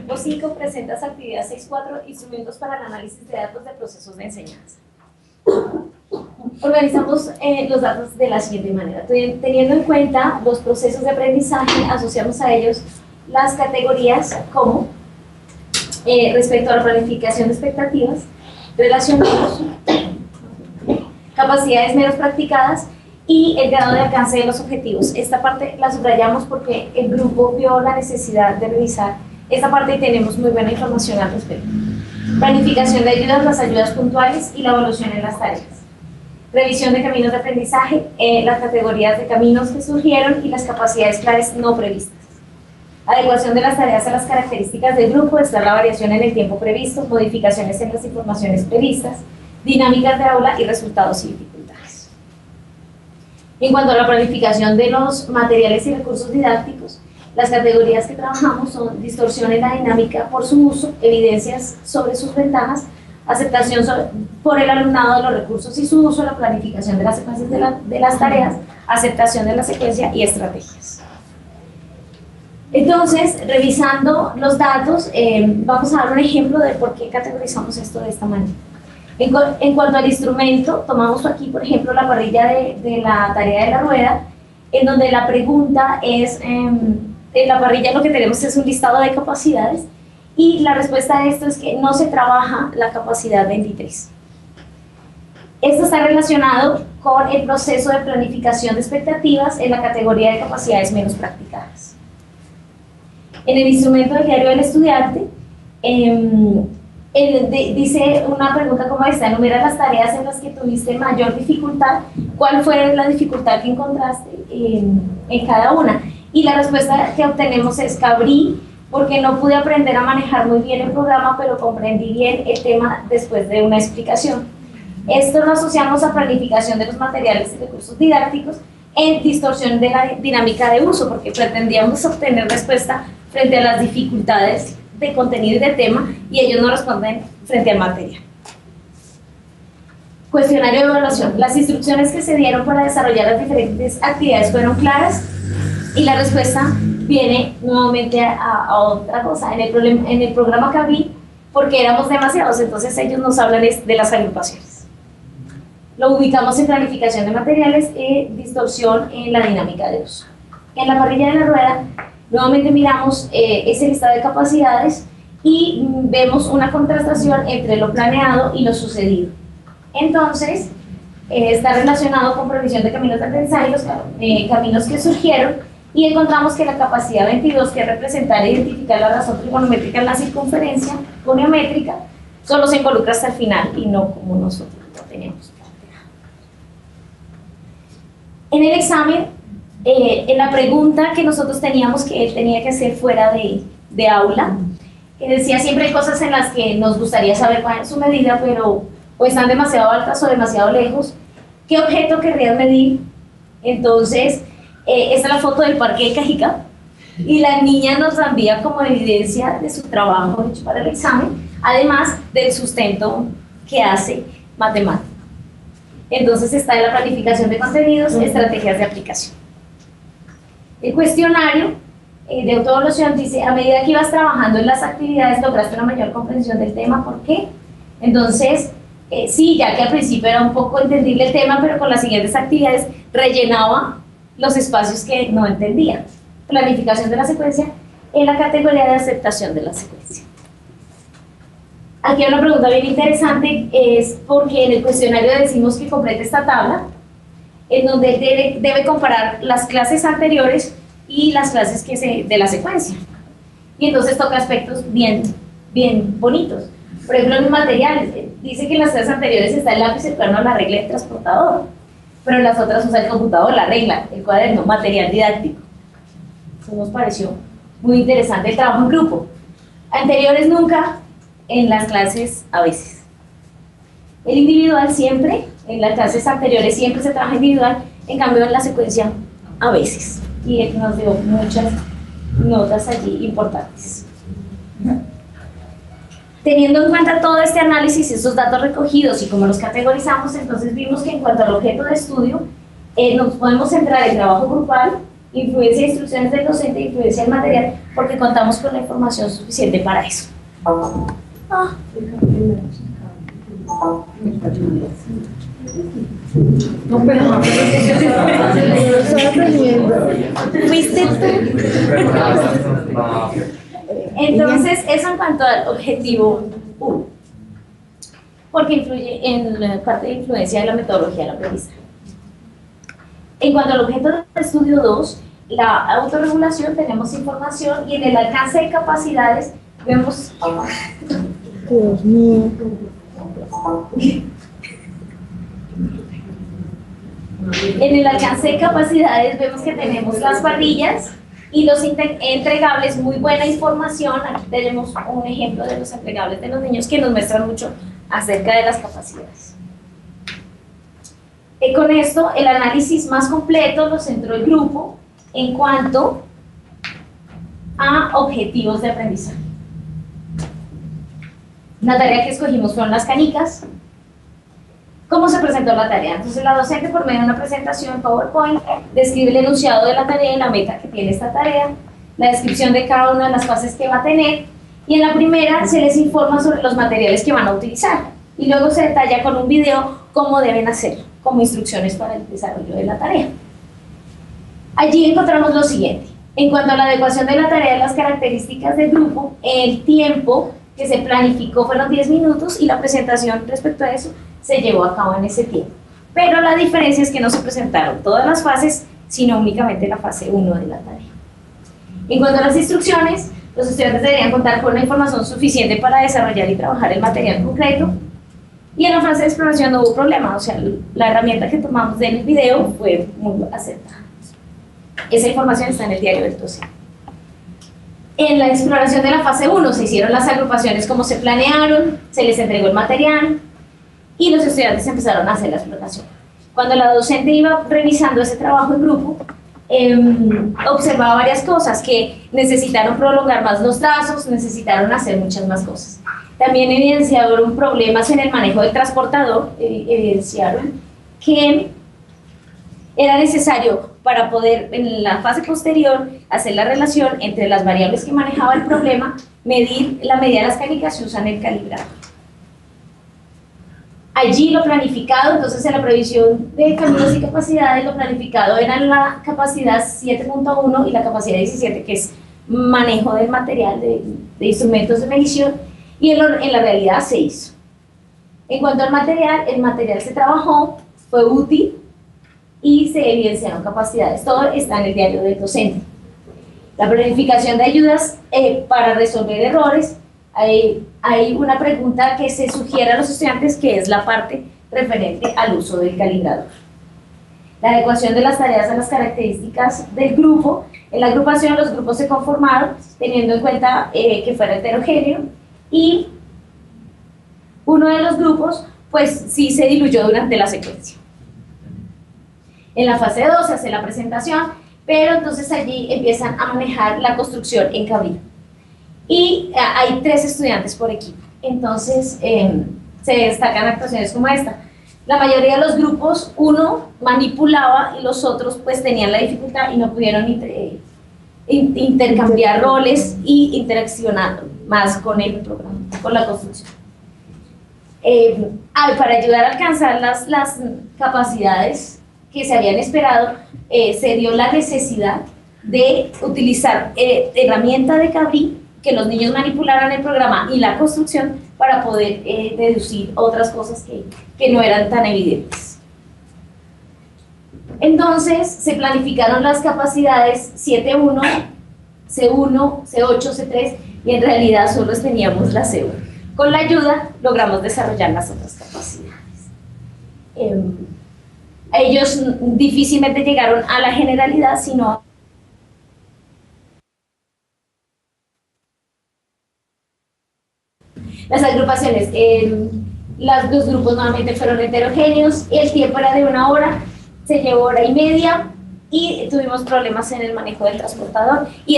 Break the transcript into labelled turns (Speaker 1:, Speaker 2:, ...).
Speaker 1: grupo 5 presentas actividad 6.4, instrumentos para el análisis de datos de procesos de enseñanza. Organizamos los datos de la siguiente manera. Teniendo en cuenta los procesos de aprendizaje, asociamos a ellos las categorías como respecto a la planificación de expectativas, relacionados, capacidades menos practicadas y el grado de alcance de los objetivos. Esta parte la subrayamos porque el grupo vio la necesidad de revisar esta parte y tenemos muy buena información al respecto. Planificación de ayudas, las ayudas puntuales y la evaluación en las tareas. Revisión de caminos de aprendizaje, las categorías de caminos que surgieron y las capacidades claves no previstas. Adecuación de las tareas a las características del grupo, está la variación en el tiempo previsto, modificaciones en las informaciones previstas, dinámicas de aula y resultados y dificultades. En cuanto a la planificación de los materiales y recursos didácticos, las categorías que trabajamos son distorsión en la dinámica por su uso, evidencias sobre sus ventajas, aceptación por el alumnado de los recursos y su uso, la planificación de las secuencias de las tareas, aceptación de la secuencia y estrategias. Entonces, revisando los datos, vamos a dar un ejemplo de por qué categorizamos esto de esta manera. En cuanto al instrumento, tomamos aquí, por ejemplo, la parrilla de la tarea de la rueda, en donde la pregunta es, en la parrilla lo que tenemos es un listado de capacidades, y la respuesta a esto es que no se trabaja la capacidad 23. Esto está relacionado con el proceso de planificación de expectativas en la categoría de capacidades menos practicadas. En el instrumento del diario del estudiante, dice una pregunta como esta: enumera las tareas en las que tuviste mayor dificultad, ¿cuál fue la dificultad que encontraste en cada una? Y la respuesta que obtenemos es Cabrí, porque no pude aprender a manejar muy bien el programa, pero comprendí bien el tema después de una explicación. Esto lo asociamos a planificación de los materiales y recursos didácticos en distorsión de la dinámica de uso, porque pretendíamos obtener respuesta frente a las dificultades de contenido y de tema, y ellos no responden frente al material. Cuestionario de evaluación. Las instrucciones que se dieron para desarrollar las diferentes actividades fueron claras, y la respuesta viene nuevamente a otra cosa. En el programa Cabrí, porque éramos demasiados, entonces ellos nos hablan de las agrupaciones. Lo ubicamos en planificación de materiales y distorsión en la dinámica de uso. En la parrilla de la rueda, nuevamente miramos ese listado de capacidades y vemos una contrastación entre lo planeado y lo sucedido. Entonces, está relacionado con previsión de caminos de aprendizaje y los caminos que surgieron, y encontramos que la capacidad 22, que es representar e identificar la razón trigonométrica en la circunferencia goniométrica, solo se involucra hasta el final y no como nosotros lo tenemos planteado. En el examen, en la pregunta que nosotros teníamos, que él tenía que hacer fuera de aula, que decía siempre hay cosas en las que nos gustaría saber cuál es su medida, pero o están demasiado altas o demasiado lejos, ¿qué objeto querrías medir? Entonces, esta es la foto del Parque de Cajicá, y la niña nos la envía como evidencia de su trabajo hecho para el examen, además del sustento que hace matemático. Entonces está en la planificación de contenidos, estrategias de aplicación. El cuestionario de autoevaluación dice: a medida que ibas trabajando en las actividades lograste una mayor comprensión del tema. ¿Por qué? Entonces, sí, ya que al principio era un poco entendible el tema, pero con las siguientes actividades rellenaba los espacios que no entendía. Planificación de la secuencia en la categoría de aceptación de la secuencia. Aquí hay una pregunta bien interesante, es porque en el cuestionario decimos que complete esta tabla, en donde debe comparar las clases anteriores y las clases de la secuencia. Y entonces toca aspectos bien bonitos. Por ejemplo, en los materiales, dice que en las clases anteriores está el lápiz, el cuaderno, la regla y el transportador, pero en las otras usa el computador, la regla, el cuaderno, material didáctico. Eso nos pareció muy interesante, el trabajo en grupo. Anteriores nunca, en las clases a veces. El individual siempre, en las clases anteriores siempre se trabaja individual, en cambio en la secuencia a veces. Y él nos dio muchas notas allí importantes. Teniendo en cuenta todo este análisis, estos datos recogidos y cómo los categorizamos, entonces vimos que en cuanto al objeto de estudio, nos podemos centrar en trabajo grupal, influencia de instrucciones del docente, influencia del material, porque contamos con la información suficiente para eso.
Speaker 2: No, pero no,
Speaker 1: ¿Fuiste tú? Entonces, eso en cuanto al objetivo 1, porque influye en la parte de influencia de la metodología del aprendizaje. En cuanto al objeto de estudio 2, la autorregulación, tenemos información y en el alcance de capacidades vemos...
Speaker 2: Dios mío.
Speaker 1: En el alcance de capacidades vemos que tenemos las parrillas y los entregables, muy buena información. Aquí tenemos un ejemplo de los entregables de los niños que nos muestran mucho acerca de las capacidades. Con esto, el análisis más completo lo centró el grupo en cuanto a objetivos de aprendizaje. La tarea que escogimos fueron las canicas. ¿Cómo se presentó la tarea? Entonces la docente, por medio de una presentación PowerPoint, describe el enunciado de la tarea y la meta que tiene esta tarea, la descripción de cada una de las fases que va a tener, y en la primera se les informa sobre los materiales que van a utilizar, y luego se detalla con un video cómo deben hacerlo, como instrucciones para el desarrollo de la tarea. Allí encontramos lo siguiente. En cuanto a la adecuación de la tarea de las características del grupo, el tiempo que se planificó fueron 10 minutos y la presentación respecto a eso se llevó a cabo en ese tiempo. Pero la diferencia es que no se presentaron todas las fases, sino únicamente la fase 1 de la tarea. En cuanto a las instrucciones, los estudiantes deberían contar con la información suficiente para desarrollar y trabajar el material concreto. Y en la fase de exploración no hubo problema, o sea, la herramienta que tomamos del video fue muy acertada. Esa información está en el diario del docente. En la exploración de la fase 1 se hicieron las agrupaciones como se planearon, se les entregó el material y los estudiantes empezaron a hacer la exploración. Cuando la docente iba revisando ese trabajo en grupo, observaba varias cosas, que necesitaron prolongar más los trazos, necesitaron hacer muchas más cosas. También evidenciaron problemas en el manejo del transportador, evidenciaron que era necesario para poder en la fase posterior hacer la relación entre las variables que manejaba el problema, medir la medida de las canicas y usan el calibrador. Allí lo planificado, entonces en la previsión de caminos y capacidades, lo planificado era la capacidad 7.1 y la capacidad 17, que es manejo del material, de instrumentos de medición, y en la realidad se hizo. En cuanto al material, el material se trabajó, fue útil, y se evidenciaron capacidades. Todo está en el diario del docente. La planificación de ayudas para resolver errores. Hay una pregunta que se sugiere a los estudiantes, que es la parte referente al uso del calibrador. La adecuación de las tareas a las características del grupo. En la agrupación, los grupos se conformaron teniendo en cuenta que fuera heterogéneo, y uno de los grupos pues sí se diluyó durante la secuencia. En la fase 2 se hace la presentación, pero entonces allí empiezan a manejar la construcción en Cabrillo. Y hay 3 estudiantes por equipo, entonces se destacan actuaciones como esta. La mayoría de los grupos, uno manipulaba y los otros pues tenían la dificultad y no pudieron intercambiar roles y interaccionar más con el programa, con la construcción. Para ayudar a alcanzar las capacidades que se habían esperado, se dio la necesidad de utilizar herramienta de Cabrí, que los niños manipularan el programa y la construcción para poder deducir otras cosas que no eran tan evidentes. Entonces se planificaron las capacidades 7.1, C1, C8, C3, y en realidad solo teníamos la C1. Con la ayuda logramos desarrollar las otras capacidades. Ellos difícilmente llegaron a la generalidad, sino las agrupaciones. Los grupos nuevamente fueron heterogéneos, el tiempo era de 1 hora, se llevó 1 hora y media y tuvimos problemas en el manejo del transportador y